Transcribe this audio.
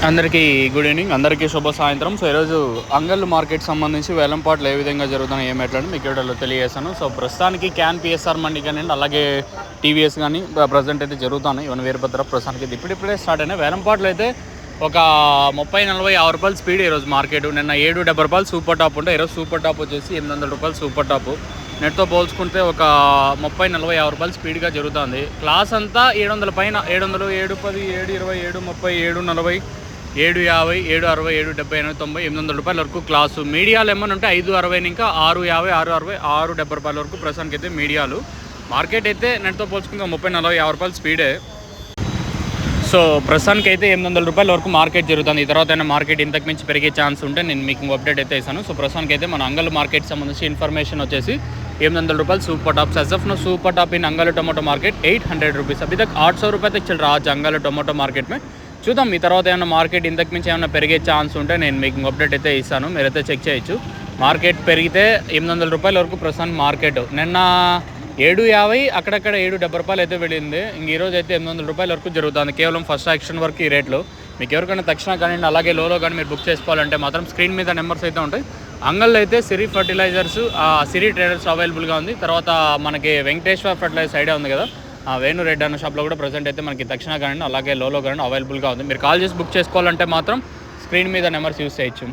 అందరికీ good evening, అందరికీ శుభ సాయంత్రం. సో ఈరోజు అంగళ్ళు మార్కెట్ సంబంధించి వేలంపాట్లు ఏ విధంగా జరుగుతున్నాయి ఏమేట్లని మీకు వీడియోలో తెలియజేశాను. సో ప్రస్తుతానికి క్యాన్ పిఎస్ఆర్ మండి కానీ అలాగే టీవీఎస్ కానీ ప్రజెంట్ అయితే జరుగుతున్నాయి. ఇవన్నీ వీరభద్ర ప్రస్తుతానికి అయితే ఇప్పుడిప్పుడే స్టార్ట్ అయినాయి. వేలంపాట్లు అయితే ఒక 30-40 రూపాయలు స్పీడ్ ఈరోజు మార్కెట్. నిన్న 7-70 రూపాయలు సూపర్ టాప్ ఉంటే ఈరోజు సూపర్ టాప్ వచ్చేసి 800 రూపాయలు సూపర్ టాప్. నెట్తో పోల్చుకుంటే ఒక 30-40 రూపాయలు స్పీడ్గా జరుగుతుంది. క్లాస్ అంతా 700 పైన, 700, 710, 720, 730, 750, 750, 760, 770, 800 రూపాయల వరకు క్లాసు. మీడియాలు ఏమన్నా ఉంటే 560 ఇంకా 650, 660, 670 రూపాయల వరకు ప్రస్తుతానికి అయితే మీడియాలు. మార్కెట్ అయితే నెట్తో పోల్చుకుంటే 30-40 రూపాయలు స్పీడే. సో ప్రస్తుతానికి అయితే 800 రూపాయల వరకు మార్కెట్ జరుగుతుంది. ఈ తర్వాత అయినా మార్కెట్ ఇంతకు మించి పెరిగే ఛాన్స్ ఉంటే నేను మీకు అప్డేట్ అయితే ఇస్తాను. సో ప్రస్తుతానికి అయితే మన అంగల్ మార్కెట్ సంబంధించి ఇన్ఫర్మేషన్ వచ్చేసి 800 रुपये super top SF no super top in Angul tomato market 800 rupees. अभी तक 800 रुपये तक चल रहा है अंगल टोमेटो मार्केट में. చూద్దాం ఈ తర్వాత ఏమైనా మార్కెట్ ఇంతకు మించి ఏమైనా పెరిగే ఛాన్స్ ఉంటే నేను మీకు అప్డేట్ అయితే ఇస్తాను, మీరైతే చెక్ చేయొచ్చు. మార్కెట్ పెరిగితే 800 రూపాయల వరకు ప్రస్తుతం మార్కెట్. నిన్న 750 అక్కడక్కడ 770 రూపాయలు అయితే వెళ్ళింది. ఇంక ఈరోజు అయితే 800 రూపాయల వరకు జరుగుతుంది. కేవలం ఫస్ట్ యాక్షన్ వరకు ఈ రేట్లు. మీకు ఎవరికైనా తక్షణ కానీ అలాగే లోలో కానీ మీరు బుక్ చేసుకోవాలంటే మాత్రం స్క్రీన్ మీద నెంబర్స్ అయితే ఉంటాయి. అంగల్లో అయితే సిరి ఫర్టిలైజర్స్, సిరి ట్రేడర్స్ అవైలబుల్గా ఉంది. తర్వాత మనకి వెంకటేశ్వర ఫర్టిలైజర్స్ ఐడియా ఉంది కదా, వేణు రెడ్డి అన్న షాప్లో కూడా ప్రజెంట్ అయితే మనకి తక్షణ కానీ అలాగే లోలో కానీ అవైలబుల్గా ఉంది. మీరు కాల్ చేసి బుక్ చేసుకోవాలంటే మాత్రం స్క్రీన్ మీద నెంబర్స్ యూస్ చేయొచ్చు.